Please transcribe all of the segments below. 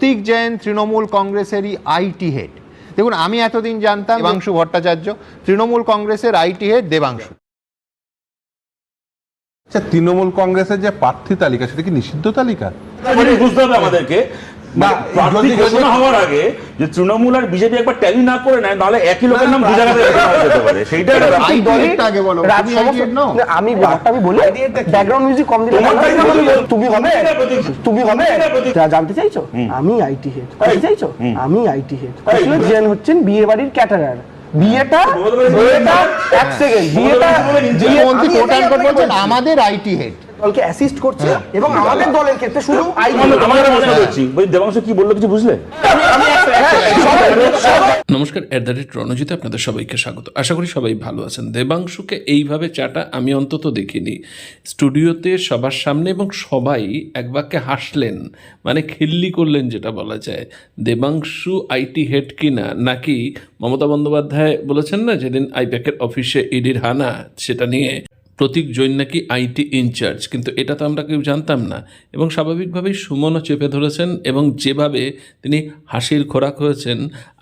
প্রতীক জৈন তৃণমূল কংগ্রেসেরই IT head. দেখুন, আমি এতদিন জানতাম দেবাংশু ভট্টাচার্য তৃণমূল কংগ্রেসের আইটি হেড দেবাংশু। আচ্ছা, তৃণমূল কংগ্রেসের যে প্রার্থী তালিকা সেটা কি নিষিদ্ধ তালিকা? বুঝতে হবে আমাদেরকে প্রার্থী ঘোষণা হওয়ার আগে যে তৃণমূল আর বিজেপি একবার ট্যালি না করে নেয়, তাহলে একই লোকের নাম দু জায়গাতে যেতে পারে। সেইটা আমি বলি ব্যাকগ্রাউন্ড মিউজিক কম দিলে তুমি হবে জানতে চাইছো আমি আইটি হেড, জানতে চাইছো আমি আইটি হেড। জেন হচ্ছেন বিয়ে বাড়ির ক্যাটারার। বিয়েটা এক সেকেন্ড, বিয়েটা আমাদের আইটি হেড দলকে অ্যাসিস্ট করছে এবং আমাদের দলের ক্ষেত্রে শুধু দেবাংশ কি বললো কিছু বুঝলে? নমস্কার, @রণজিৎ আপনাদের সবাইকে স্বাগত। আশা করি সবাই ভালো আছেন। দেবাংশুকে এইভাবে চাটা আমি অন্তত দেখিনি। স্টুডিওতে সবার সামনে এবং সবাই এক বাক্যে হাসলেন, মানে খিল্লি করলেন যেটা বলা যায়। দেবাংশু আইটি হেড কিনা, নাকি মমতা বন্দ্যোপাধ্যায় বলেছেন না যেদিন আইপ্যাকের অফিসে ইডির হানা, সেটা নিয়ে প্রতীক জৈন নাকি আইটি ইনচার্জ, কিন্তু এটা তো আমরা কেউ জানতাম না। এবং স্বাভাবিকভাবেই সুমনও চেপে ধরেছেন এবং যেভাবে তিনি হাসির খোরাক হয়েছেন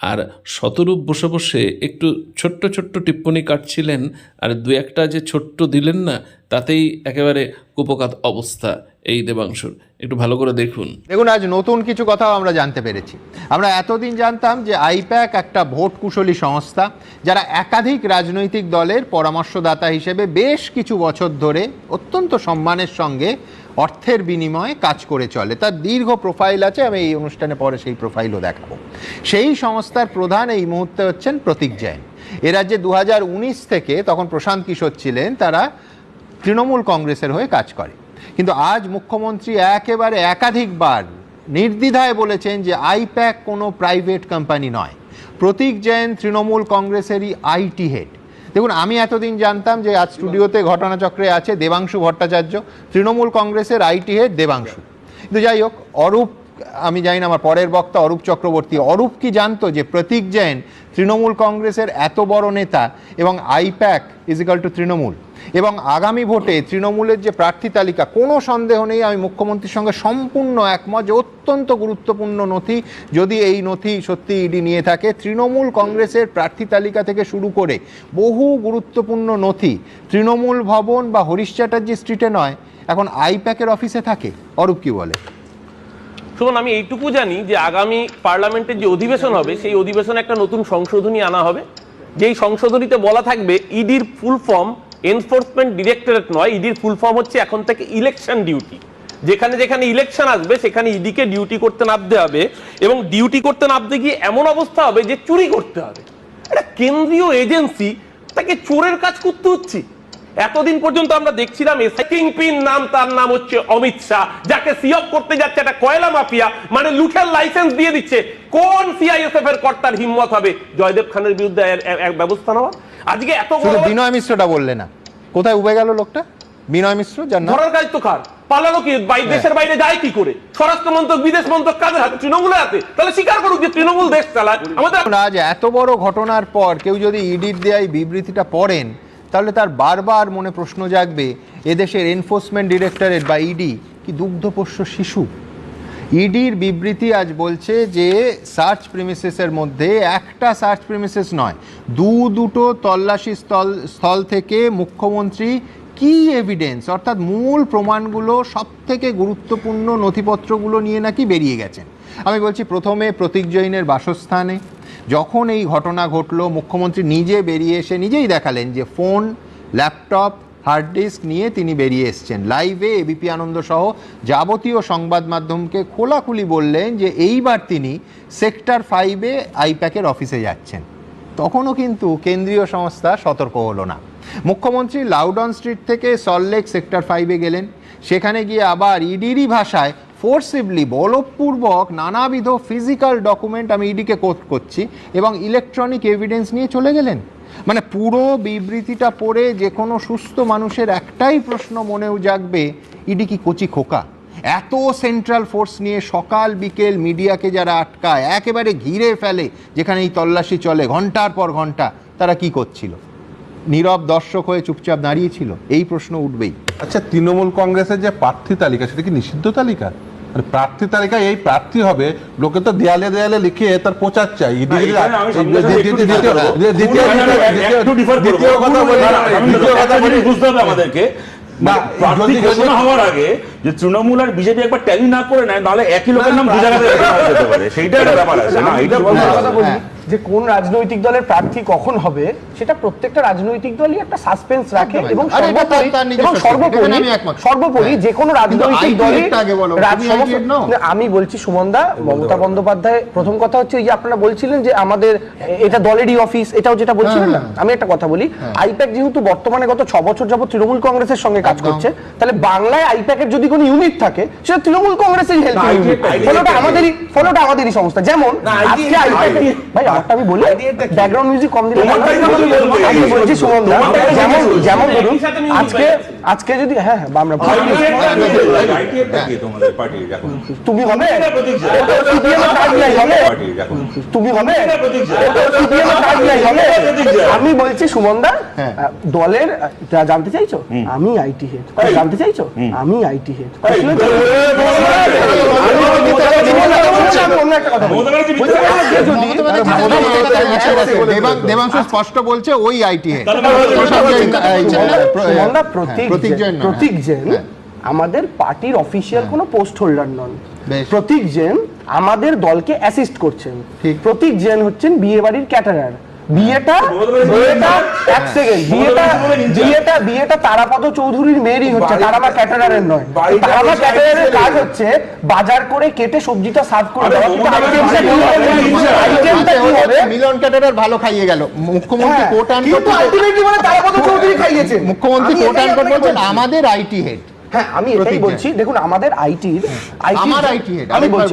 আর শতরূপ বসে বসে একটু ছোট্ট ছোট্ট টিপ্পনি কাটছিলেন আর দু একটা যে ছোট্ট দিলেন না, তাতেই একেবারে কুপকাত অবস্থা এই দেবাংশুর। একটু ভালো করে দেখুন। আজ নতুন কিছু কথাও আমরা জানতে পেরেছি। আমরা এতদিন জানতাম যে আইপ্যাক একটা ভোট কুশলী সংস্থা, যারা একাধিক রাজনৈতিক দলের পরামর্শদাতা হিসেবে বেশ কিছু বছর ধরে অত্যন্ত সম্মানের সঙ্গে অর্থের বিনিময়ে কাজ করে চলে। তার দীর্ঘ প্রোফাইল আছে, আমি এই অনুষ্ঠানে পরে সেই প্রোফাইলও দেখাবো। সেই সংস্থার প্রধান এই মুহূর্তে হচ্ছেন প্রতীক জৈন। এ রাজ্যে 2019 থেকে, তখন প্রশান্ত কিশোর ছিলেন, তারা তৃণমূল কংগ্রেসের হয়ে কাজ করে। কিন্তু আজ মুখ্যমন্ত্রী একেবারে একাধিকবার নির্দ্বিধায় বলেছেন যে আইপ্যাক কোনো প্রাইভেট কোম্পানি নয়, প্রতীক জৈন তৃণমূল কংগ্রেসেরই আইটি হেড। দেখুন, আমি এতদিন জানতাম যে আজ স্টুডিওতে ঘটনাচক্রে আছে দেবাংশু ভট্টাচার্য, তৃণমূল কংগ্রেসের আইটি হেড দেবাংশু। কিন্তু যাই হোক, অরূপ, আমি জানি না, আমার পরের বক্তা অরূপ চক্রবর্তী, অরূপ কি জানতো যে প্রতীক জৈন তৃণমূল কংগ্রেসের এত বড় নেতা এবং আইপ্যাক ইজিক্যাল টু তৃণমূল, এবং আগামী ভোটে তৃণমূলের যে প্রার্থী তালিকা, কোনো সন্দেহ নেই, আমি মুখ্যমন্ত্রীর সঙ্গে সম্পূর্ণ একমত যে অত্যন্ত গুরুত্বপূর্ণ নথি, যদি এই নথি সত্যি ইডি নিয়ে থাকে, তৃণমূল কংগ্রেসের প্রার্থী তালিকা থেকে শুরু করে বহু গুরুত্বপূর্ণ নথি তৃণমূল ভবন বা হরিশ চ্যাটার্জি স্ট্রিটে নয়, এখন আইপ্যাকের অফিসে থাকে। অরূপ কি বলে? শুনুন, আমি এইটুকু জানি যে আগামী পার্লামেন্টের যে অধিবেশন হবে, সেই অধিবেশনে একটা নতুন সংশোধনী আনা হবে, যেই সংশোধনীতে বলা থাকবে ইডির ফুল ফর্ম এনফোর্সমেন্ট ডিরেক্টরেট নয়, ইডির ফুল ফর্ম হচ্ছে এখন থেকে ইলেকশন ডিউটি। যেখানে যেখানে ইলেকশন আসবে সেখানে ইডিকে ডিউটি করতে নামতে হবে, এবং ডিউটি করতে নামতে গিয়ে এমন অবস্থা হবে যে চুরি করতে হবে। একটা কেন্দ্রীয় এজেন্সি, তাকে চোরের কাজ করতে হচ্ছে। এতদিন পর্যন্ত আমরা দেখছিলাম কিংপিন নাম, তার নাম হচ্ছে অমিত শাহ, যাকে সিঅপ করতে যাচ্ছে একটা কয়লা মাফিয়া, মানে লুঠের লাইসেন্স দিয়ে দিচ্ছে। কোন সিআইএসএফ এর কর্তার হিম্মত হবে জয়দেব খানের বিরুদ্ধে ব্যবস্থা নেওয়া? আজকে এত বড় বিনয় মিশ্রটা বললে না, কোথায় উবে গেল লোকটা? বিনয় মিশ্র ধরার কাজ তো কার? পালানো কি দেশের বাইরে যায় কি করে? স্বরাষ্ট্র মন্ত্রক, বিদেশ মন্ত্রক কাদের হাতে? তৃণমূলের হাতে। তাহলে স্বীকার করুক যে তৃণমূল দেশ চালায়। আমাদের আজ এত বড় ঘটনার পর কেউ যদি ইডির দেয় বিবৃতিটা পড়েন, তাহলে তার বারবার মনে প্রশ্ন জাগবে, এদেশের এনফোর্সমেন্ট ডিরেক্টরেট বা ইডি কি দুগ্ধপোষ্য শিশু? ইডির বিবৃতি আজ বলছে যে সার্চ প্রিমিসেসের মধ্যে একটা সার্চ প্রিমিসেস নয়, দুটো তল্লাশি স্থল থেকে মুখ্যমন্ত্রী কি এভিডেন্স, অর্থাৎ মূল প্রমাণগুলো, সব থেকে গুরুত্বপূর্ণ নথিপত্রগুলো নিয়ে নাকি বেরিয়ে গেছেন। আমি বলছি, প্রথমে প্রতীক জৈনের বাসস্থানে যখন এই ঘটনা ঘটলো, মুখ্যমন্ত্রী নিজে বেরিয়ে এসে নিজেই দেখালেন যে ফোন, ল্যাপটপ, হার্ড ডিস্ক নিয়ে তিনি বেরিয়ে এসছেন। লাইভে এবিপি আনন্দ সহ যাবতীয় সংবাদ মাধ্যমকে খোলাখুলি বললেন যে এইবার তিনি সেক্টর 5-এ আইপ্যাকের অফিসে যাচ্ছেন। তখনও কিন্তু কেন্দ্রীয় সংস্থা সতর্ক হলো না। মুখ্যমন্ত্রী লাউডন স্ট্রিট থেকে সল্টলেক সেক্টর 5-এ গেলেন, সেখানে গিয়ে আবার ইডিরই ভাষায় ফোর্সিভলি, বলপূর্বক নানাবিধ ফিজিক্যাল ডকুমেন্ট, আমি ইডিকে কোট করছি, এবং ইলেকট্রনিক এভিডেন্স নিয়ে চলে গেলেন। মানে পুরো বিবৃতিটা পড়ে যে কোনো সুস্থ মানুষের একটাই প্রশ্ন মনেও জাগবে, ইডি কি কচি খোকা? এত সেন্ট্রাল ফোর্স নিয়ে সকাল বিকেল মিডিয়াকে যারা আটকায়, একেবারে ঘিরে ফেলে, যেখানে এই তল্লাশি চলে ঘন্টার পর ঘন্টা, তারা কি করছিল? নীরব দর্শক হয়ে চুপচাপ দাঁড়িয়েছিল? এই প্রশ্ন উঠবেই। আচ্ছা, তৃণমূল কংগ্রেসের যে প্রার্থী তালিকা সেটা কি নিষিদ্ধ তালিকা? আর প্রার্থী তালিকায় এই প্রার্থী হবে, লোকে তো দেয়ালে দেয়ালে লিখে তার প্রচার চাই। দ্বিতীয় কথা বুঝতে হবে আমাদেরকে, প্রার্থী ঘোষণা হওয়ার আগে যে তৃণমূল আর বিজেপি একবার ট্যালি না করে নেয়, তাহলে একই লোকের নাম দু জায়গাতে যেতে পারে, সেইটা একটা ব্যাপার আছে না। এটা কথা বলি যে কোন রাজনৈতিক দলের প্রার্থী কখন হবে সেটা প্রত্যেকটা রাজনৈতিক দলই একটা সাসপেন্স রাখে, এবং সর্বোপরি যে কোনো রাজনৈতিক দলই আমি বলছি সুমনদা, মমতা বন্দ্যোপাধ্যায় প্রথম কথা হচ্ছে এই যে আপনারা বলছিলেন যে আমাদের এটা দলেরই অফিস, এটাও যেটা বলছিলেন না, আমি একটা কথা বলি, আইপ্যাক যেহেতু বর্তমানে গত 6 বছর যাবত তৃণমূল কংগ্রেসের সঙ্গে কাজ করছে, তাহলে বাংলায় আইপ্যাকের যদি কোনো ইউনিট থাকে সেটা তৃণমূল কংগ্রেসেরই হেল্প, ফলোটা আমাদেরই সংস্থা। যেমন আজকে আইপ্যাক ভাই আমি বলি ব্যাকগ্রাউন্ড মিউজিক কম দিলে আমি বলছি সুমনদা, যেমন ধরুন আজকে যদি আমরা তুমি হবে তুমি হবে আমি বলছি সুমনদা দলের জানতে চাইছো আমি আইটি হেড, জানতে চাইছো আমি আইটি হেড, দেবাংশু স্পষ্ট বলছে ওই আইটি প্রতীক জৈন আমাদের পার্টির অফিসিয়াল কোনো পোস্ট হোল্ডার নন, প্রতীক জৈন আমাদের দলকে অ্যাসিস্ট করছেন, প্রতীক জৈন হচ্ছেন বিয়ে বাড়ির ক্যাটারার। বিয়েটা তারাপদ চৌধুরীর মেয়েরই হচ্ছে, তারামা ক্যাটারারের নয়। তারামা ক্যাটারারের কাজ হচ্ছে বাজার করে কেটে সবজিটা সার্ভ করে দেওয়া। মিলন ক্যাটারার ভালো খাইয়ে গেল, মুখ্যমন্ত্রী quote and quote Tarapada Chowdhury খাইয়েছে, মুখ্যমন্ত্রী কোট অ্যান্ড কোট বলছেন আমাদের আইটি হেড। হ্যাঁ আমি এটাই বলছি, দেখুন আমাদের আইটির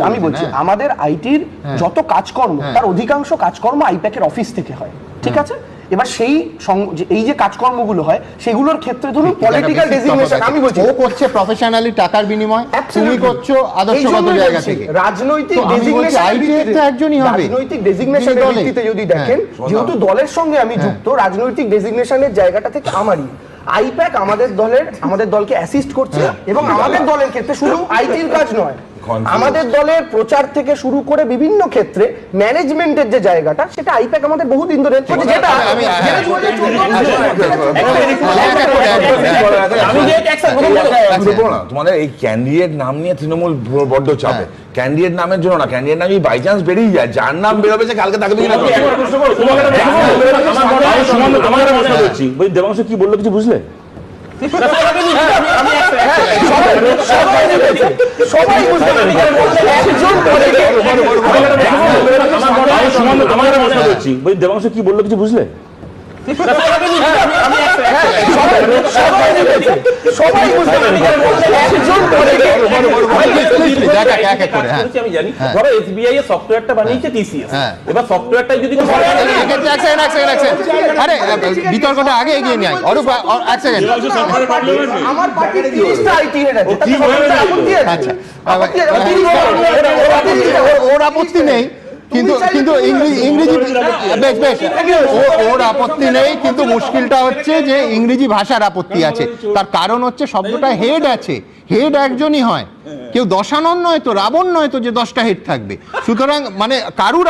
আমি বলছি আমাদের আইটির যত কাজকর্ম তার অধিকাংশ কাজকর্ম আইপ্যাকের অফিস থেকে হয়, ঠিক আছে? এবার সেই এই যে কাজকর্মগুলো হয় সেগুলোর ক্ষেত্রে ধরুন পলিটিক্যাল ডেজিগনেশন আমি বলছি ও করছে প্রফেশনালি টাকার বিনিময়, তুমি করছো আদর্শগত জায়গা থেকে। রাজনৈতিক ডেজিগনেশনের ভিত্তিতে যদি দেখেন, যেহেতু দলের সঙ্গে আমি যুক্ত, রাজনৈতিক ডেজিগনেশনের জায়গাটা থেকে আমারই আইপ্যাক আমাদের দলকে অ্যাসিস্ট করছে, এবং আমাদের দলের ক্ষেত্রে শুধু আইটির কাজ নয়, আমাদের দলের প্রচার থেকে শুরু করে বিভিন্ন ক্ষেত্রে ম্যানেজমেন্টের যে জায়গাটা সেটা আইপ্যাক আমাদের বহুদিন ধরে হেল্প করছে। যেটা তোমাদের এই ক্যান্ডিডেট নাম নিয়ে তৃণমূল বড্ড চাপে, ক্যান্ডিডেট নামের জন্য না, ক্যান্ডিডেট নামই বাই চান্স বেরিয়ে যায়, যার নাম বেরোবে সে কালকে তাকে দেবাংশ কি বললো কিছু বুঝলে? দেবাংশ কি বললো কিছু বুঝলে? আমি জানি ধরো এসবিআই এর সফটওয়্যারটা বানিয়েছে টিসিএস, এবার সফটওয়্যারটা যদি আরে বিতর্কটা আগে এগিয়ে নিয়ে অরূপ এক সেকেন্ড, আমার পার্টির 30টা আইটি হেড আছে, আচ্ছা ওর আপত্তি নেই, কিন্তু ইংরেজি বেশ ওর আপত্তি নেই, কিন্তু মুশকিলটা হচ্ছে যে ইংরেজি ভাষার আপত্তি আছে। তার কারণ হচ্ছে শব্দটা হেড আছে, হেড একজনই হয়, কেউ দশানন নয় তো, রাবণ নয় তো যে 10টা হেড থাকবে। সুতরাং মানে কারুর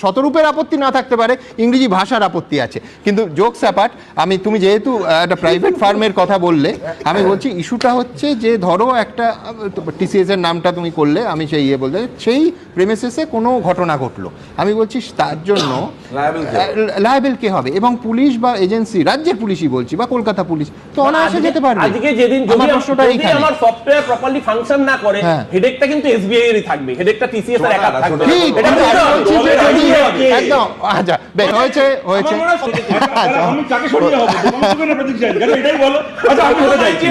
শতরূপের আপত্তি না থাকতে পারে, ইংরেজি ভাষার আপত্তি আছে। কিন্তু জোকস অ্যাপার্ট, তুমি যেহেতু একটা প্রাইভেট ফার্মের কথা বললে, আমি বলছি ইস্যুটা হচ্ছে যে ধরো একটা টিসিএস এর নামটা তুমি করলে, আমি সেই বলতে সেই প্রেমিসেসে কোনো ঘটনা ঘটলো, আমি বলছি তার জন্য লায়াবেল কে হবে, এবং পুলিশ বা এজেন্সি, রাজ্যের পুলিশই বলছি বা কলকাতা পুলিশ তো অনায়াসে যেতে পারবে। আজকে যেদিন আমার সফটওয়্যার প্রপারলি ফাংশন না করে, হেডেকটা কিন্তু এসবিআই এরই থাকবে, হেডেকটা টিসিএস এর একা থাকবে। ঠিক একদম। আচ্ছা বেশ হয়েছে আমি কাকে সরিয়ে হবে? দেবাংশুকে না প্রতীক জৈন? এটাই বলো। আচ্ছা আমি হতে চাইছি